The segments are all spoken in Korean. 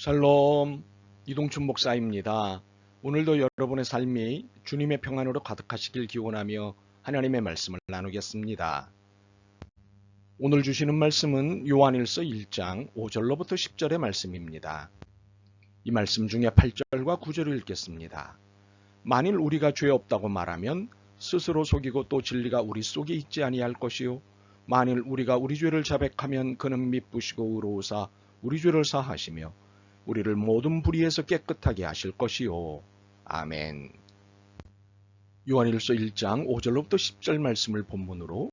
샬롬, 이동춘 목사입니다. 오늘도 여러분의 삶이 주님의 평안으로 가득하시길 기원하며 하나님의 말씀을 나누겠습니다. 오늘 주시는 말씀은 요한일서 1장 5절로부터 10절의 말씀입니다. 이 말씀 중에 8절과 9절을 읽겠습니다. 만일 우리가 죄 없다고 말하면 스스로 속이고 또 진리가 우리 속에 있지 아니할 것이요. 만일 우리가 우리 죄를 자백하면 그는 미쁘시고 의로우사 우리 죄를 사하시며 우리를 모든 불의에서 깨끗하게 하실 것이요. 아멘. 요한일서 1장 5절로부터 10절 말씀을 본문으로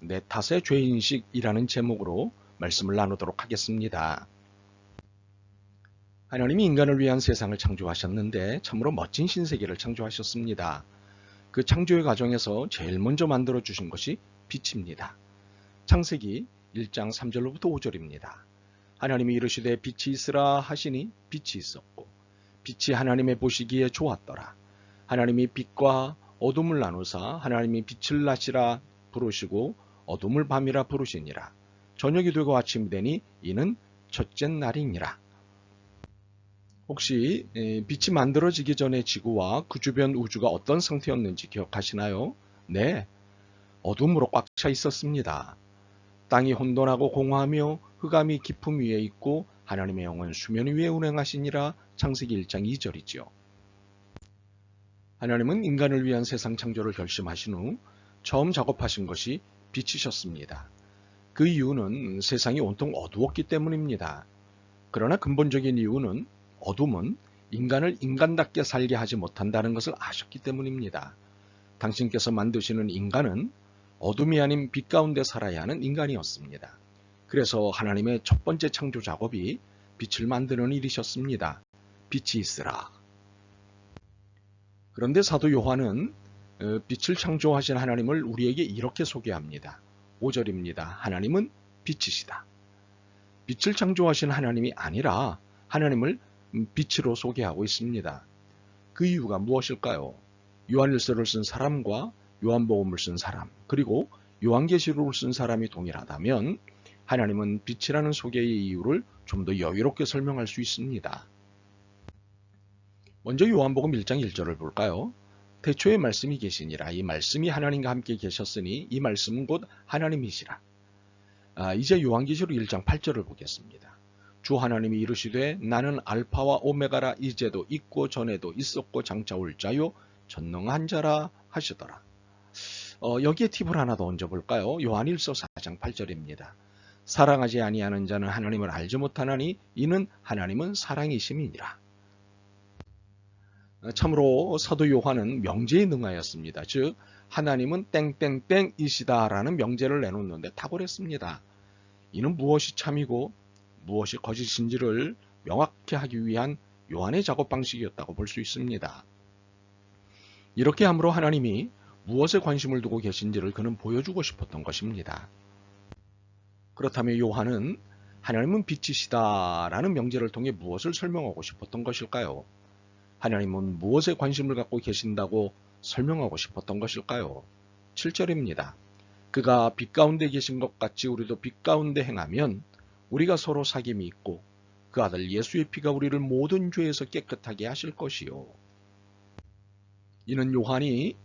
내 탓의 죄인식이라는 제목으로 말씀을 나누도록 하겠습니다. 하나님이 인간을 위한 세상을 창조하셨는데 참으로 멋진 신세계를 창조하셨습니다. 그 창조의 과정에서 제일 먼저 만들어 주신 것이 빛입니다. 창세기 1장 3절로부터 5절입니다. 하나님이 이르시되 빛이 있으라 하시니 빛이 있었고 빛이 하나님의 보시기에 좋았더라. 하나님이 빛과 어둠을 나누사 하나님이 빛을 낮이라 부르시고 어둠을 밤이라 부르시니라. 저녁이 되고 아침이 되니 이는 첫째 날이니라. 혹시 빛이 만들어지기 전에 지구와 그 주변 우주가 어떤 상태였는지 기억하시나요? 네, 어둠으로 꽉 차 있었습니다. 땅이 혼돈하고 공허하며 흑암이 깊음 위에 있고 하나님의 영은 수면 위에 운행하시니라. 창세기 1장 2절이지요. 하나님은 인간을 위한 세상 창조를 결심하신 후 처음 작업하신 것이 빛이셨습니다. 그 이유는 세상이 온통 어두웠기 때문입니다. 그러나 근본적인 이유는 어둠은 인간을 인간답게 살게 하지 못한다는 것을 아셨기 때문입니다. 당신께서 만드시는 인간은 어둠이 아닌 빛 가운데 살아야 하는 인간이었습니다. 그래서 하나님의 첫 번째 창조 작업이 빛을 만드는 일이셨습니다. 빛이 있으라. 그런데 사도 요한은 빛을 창조하신 하나님을 우리에게 이렇게 소개합니다. 5절입니다. 하나님은 빛이시다. 빛을 창조하신 하나님이 아니라 하나님을 빛으로 소개하고 있습니다. 그 이유가 무엇일까요? 요한일서를 쓴 사람과 요한복음을 쓴 사람, 그리고 요한계시록을 쓴 사람이 동일하다면 하나님은 빛이라는 소개의 이유를 좀 더 여유롭게 설명할 수 있습니다. 먼저 요한복음 1장 1절을 볼까요? 태초에 말씀이 계시니라. 이 말씀이 하나님과 함께 계셨으니 이 말씀은 곧 하나님이시라. 이제 요한계시록 1장 8절을 보겠습니다. 주 하나님이 이르시되 나는 알파와 오메가라. 이제도 있고 전에도 있었고 장차 올 자요 전능한 자라 하시더라. 여기에 팁을 하나 더 얹어볼까요? 요한일서 4장 8절입니다. 사랑하지 아니하는 자는 하나님을 알지 못하나니 이는 하나님은 사랑이심이니라. 참으로 사도 요한은 명제에 능하였습니다. 즉 하나님은 땡땡땡이시다라는 명제를 내놓는데 탁월했습니다. 이는 무엇이 참이고 무엇이 거짓인지를 명확히 하기 위한 요한의 작업 방식이었다고 볼 수 있습니다. 이렇게 함으로 하나님이 무엇에 관심을 두고 계신지를 그는 보여주고 싶었던 것입니다. 그렇다면 요한은 하나님은 빛이시다라는 명제를 통해 무엇을 설명하고 싶었던 것일까요? 하나님은 무엇에 관심을 갖고 계신다고 설명하고 싶었던 것일까요? 7절입니다. 그가 빛 가운데 계신 것 같이 우리도 빛 가운데 행하면 우리가 서로 사귐이 있고 그 아들 예수의 피가 우리를 모든 죄에서 깨끗하게 하실 것이요. 이는 요한이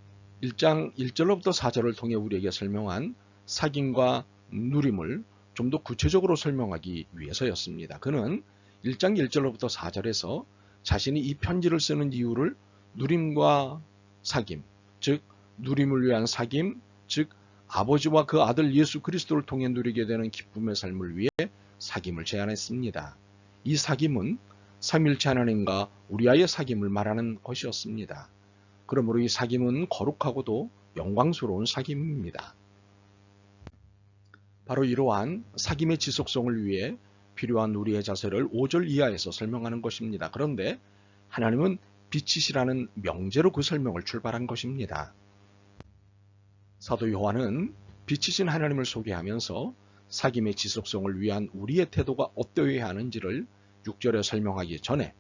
1장 1절로부터 4절을 통해 우리에게 설명한 사귐과 누림을 좀 더 구체적으로 설명하기 위해서였습니다. 그는 1장 1절로부터 4절에서 자신이 이 편지를 쓰는 이유를 누림과 사귐, 즉 누림을 위한 사귐, 즉 아버지와 그 아들 예수 그리스도를 통해 누리게 되는 기쁨의 삶을 위해 사귐을 제안했습니다. 이 사귐은 삼위일체 하나님과 우리와의 사귐을 말하는 것이었습니다. 그러므로 이 사귐은 거룩하고도 영광스러운 사귐입니다. 바로 이러한 사귐의 지속성을 위해 필요한 우리의 자세를 5절 이하에서 설명하는 것입니다. 그런데 하나님은 빛이시라는 명제로 그 설명을 출발한 것입니다. 사도 요한은 빛이신 하나님을 소개하면서 사귐의 지속성을 위한 우리의 태도가 어떠해야 하는지를 6절에 설명하기 전에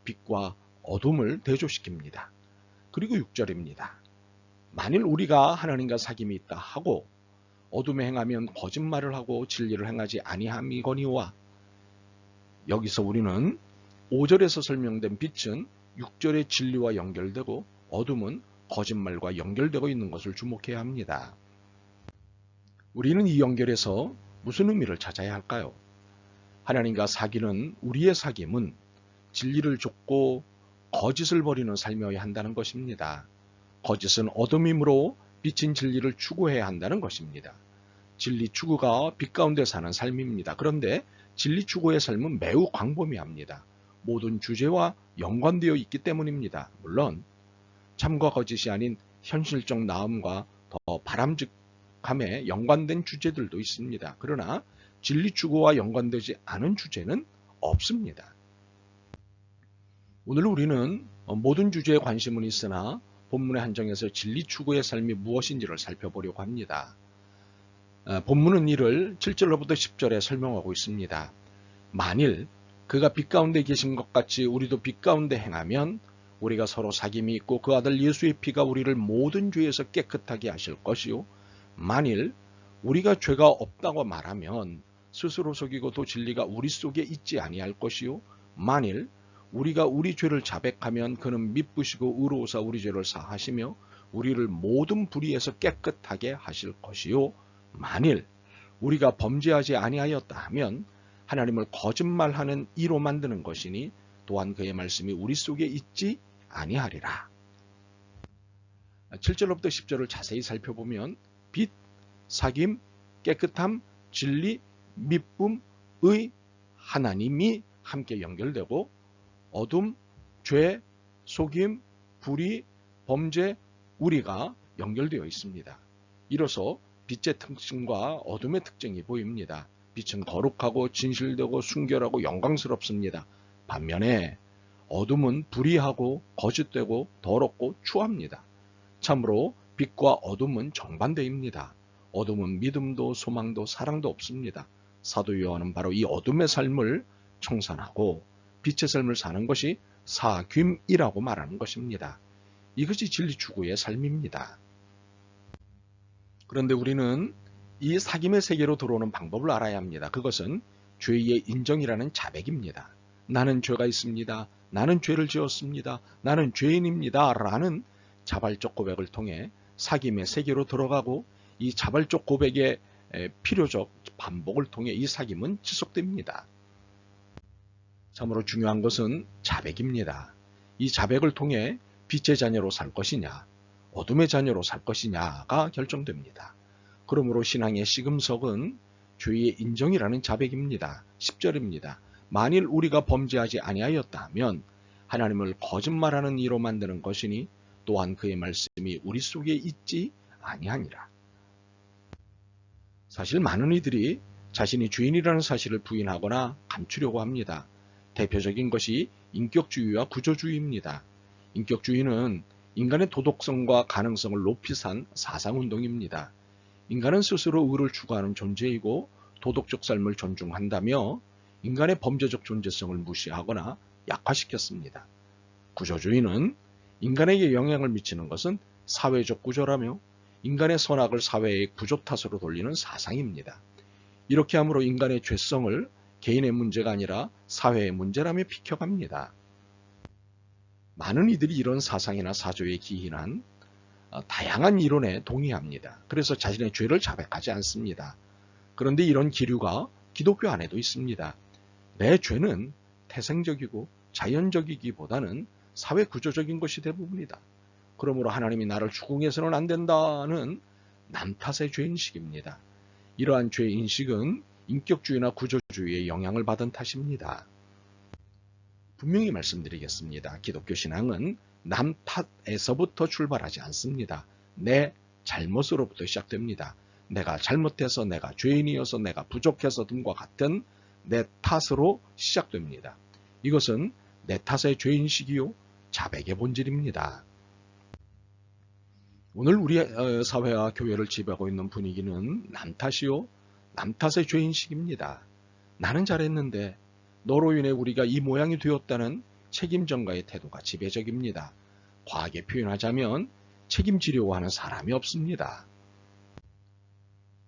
빛과 어둠을 대조시킵니다. 그리고 6절입니다. 만일 우리가 하나님과 사귐이 있다 하고 어둠에 행하면 거짓말을 하고 진리를 행하지 아니함이거니와. 여기서 우리는 5절에서 설명된 빛은 6절의 진리와 연결되고 어둠은 거짓말과 연결되고 있는 것을 주목해야 합니다. 우리는 이 연결에서 무슨 의미를 찾아야 할까요? 하나님과 사귀는 우리의 사귐은 진리를 좇고 거짓을 버리는 삶이어야 한다는 것입니다. 거짓은 어둠이므로 빛인 진리를 추구해야 한다는 것입니다. 진리 추구가 빛 가운데 사는 삶입니다. 그런데 진리 추구의 삶은 매우 광범위합니다. 모든 주제와 연관되어 있기 때문입니다. 물론 참과 거짓이 아닌 현실적 나음과 더 바람직함에 연관된 주제들도 있습니다. 그러나 진리 추구와 연관되지 않은 주제는 없습니다. 오늘 우리는 모든 주제에 관심은 있으나 본문의 한정에서 진리 추구의 삶이 무엇인지를 살펴보려고 합니다. 본문은 이를 7절로부터 10절에 설명하고 있습니다. 만일 그가 빛 가운데 계신 것 같이 우리도 빛 가운데 행하면 우리가 서로 사귐이 있고 그 아들 예수의 피가 우리를 모든 죄에서 깨끗하게 하실 것이요 만일 우리가 죄가 없다고 말하면 스스로 속이고 또 진리가 우리 속에 있지 아니할 것이요 만일 우리가 우리 죄를 자백하면 그는 미쁘시고 의로우사 우리 죄를 사하시며 우리를 모든 불의에서 깨끗하게 하실 것이요 만일 우리가 범죄하지 아니하였다 하면 하나님을 거짓말하는 이로 만드는 것이니 또한 그의 말씀이 우리 속에 있지 아니하리라. 7절로부터 10절을 자세히 살펴보면 빛, 사귐, 깨끗함, 진리, 미쁨, 의, 하나님이 함께 연결되고 어둠, 죄, 속임, 불의, 범죄, 우리가 연결되어 있습니다. 이로써 빛의 특징과 어둠의 특징이 보입니다. 빛은 거룩하고 진실되고 순결하고 영광스럽습니다. 반면에 어둠은 불의하고 거짓되고 더럽고 추합니다. 참으로 빛과 어둠은 정반대입니다. 어둠은 믿음도 소망도 사랑도 없습니다. 사도 요한은 바로 이 어둠의 삶을 청산하고 빛의 삶을 사는 것이 사귐이라고 말하는 것입니다. 이것이 진리 추구의 삶입니다. 그런데 우리는 이 사귐의 세계로 들어오는 방법을 알아야 합니다. 그것은 죄의 인정이라는 자백입니다. 나는 죄가 있습니다. 나는 죄를 지었습니다. 나는 죄인입니다. 라는 자발적 고백을 통해 사귐의 세계로 들어가고 이 자발적 고백의 필요적 반복을 통해 이 사귐은 지속됩니다. 참으로 중요한 것은 자백입니다. 이 자백을 통해 빛의 자녀로 살 것이냐, 어둠의 자녀로 살 것이냐가 결정됩니다. 그러므로 신앙의 시금석은 죄의 인정이라는 자백입니다. 10절입니다. 만일 우리가 범죄하지 아니하였다 하면 하나님을 거짓말하는 이로 만드는 것이니 또한 그의 말씀이 우리 속에 있지 아니하니라. 사실 많은 이들이 자신이 죄인이라는 사실을 부인하거나 감추려고 합니다. 대표적인 것이 인격주의와 구조주의입니다. 인격주의는 인간의 도덕성과 가능성을 높이 산 사상운동입니다. 인간은 스스로 의를 추구하는 존재이고 도덕적 삶을 존중한다며 인간의 범죄적 존재성을 무시하거나 약화시켰습니다. 구조주의는 인간에게 영향을 미치는 것은 사회적 구조라며 인간의 선악을 사회의 구조 탓으로 돌리는 사상입니다. 이렇게 함으로 인간의 죄성을 개인의 문제가 아니라 사회의 문제라며 비켜갑니다. 많은 이들이 이런 사상이나 사조에 기인한 다양한 이론에 동의합니다. 그래서 자신의 죄를 자백하지 않습니다. 그런데 이런 기류가 기독교 안에도 있습니다. 내 죄는 태생적이고 자연적이기보다는 사회 구조적인 것이 대부분이다. 그러므로 하나님이 나를 추궁해서는 안 된다는 남 탓의 죄인식입니다. 이러한 죄인식은 인격주의나 구조주의의 영향을 받은 탓입니다. 분명히 말씀드리겠습니다. 기독교 신앙은 남 탓에서부터 출발하지 않습니다. 내 잘못으로부터 시작됩니다. 내가 잘못해서, 내가 죄인이어서, 내가 부족해서 등과 같은 내 탓으로 시작됩니다. 이것은 내 탓의 죄인식이요 자백의 본질입니다. 오늘 우리 사회와 교회를 지배하고 있는 분위기는 남 탓이요 남 탓의 죄인식입니다. 나는 잘했는데 너로 인해 우리가 이 모양이 되었다는 책임전가의 태도가 지배적입니다. 과하게 표현하자면 책임지려고 하는 사람이 없습니다.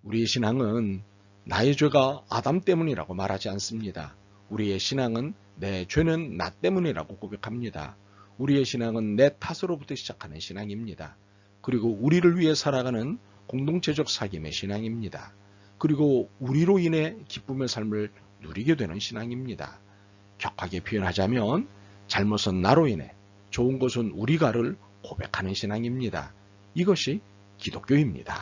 우리의 신앙은 나의 죄가 아담 때문이라고 말하지 않습니다. 우리의 신앙은 내 죄는 나 때문이라고 고백합니다. 우리의 신앙은 내 탓으로부터 시작하는 신앙입니다. 그리고 우리를 위해 살아가는 공동체적 사귐의 신앙입니다. 그리고 우리로 인해 기쁨의 삶을 누리게 되는 신앙입니다. 격하게 표현하자면 잘못은 나로 인해, 좋은 것은 우리가를 고백하는 신앙입니다. 이것이 기독교입니다.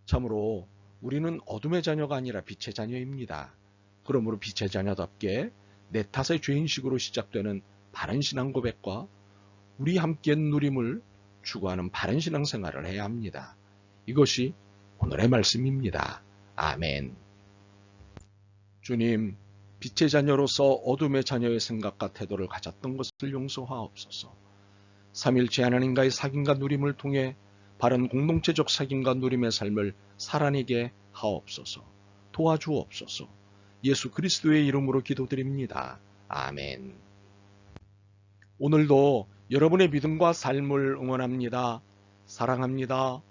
참으로 우리는 어둠의 자녀가 아니라 빛의 자녀입니다. 그러므로 빛의 자녀답게 내 탓의 죄인식으로 시작되는 바른 신앙 고백과 우리 함께 누림을 추구하는 바른 신앙생활을 해야 합니다. 이것이 오늘의 말씀입니다. 아멘. 주님, 빛의 자녀로서 어둠의 자녀의 생각과 태도를 가졌던 것을 용서하옵소서. 삼일체 하나님과의 사귐과 누림을 통해 바른 공동체적 사귐과 누림의 삶을 살아내게 하옵소서. 도와주옵소서. 예수 그리스도의 이름으로 기도드립니다. 아멘. 오늘도 여러분의 믿음과 삶을 응원합니다. 사랑합니다.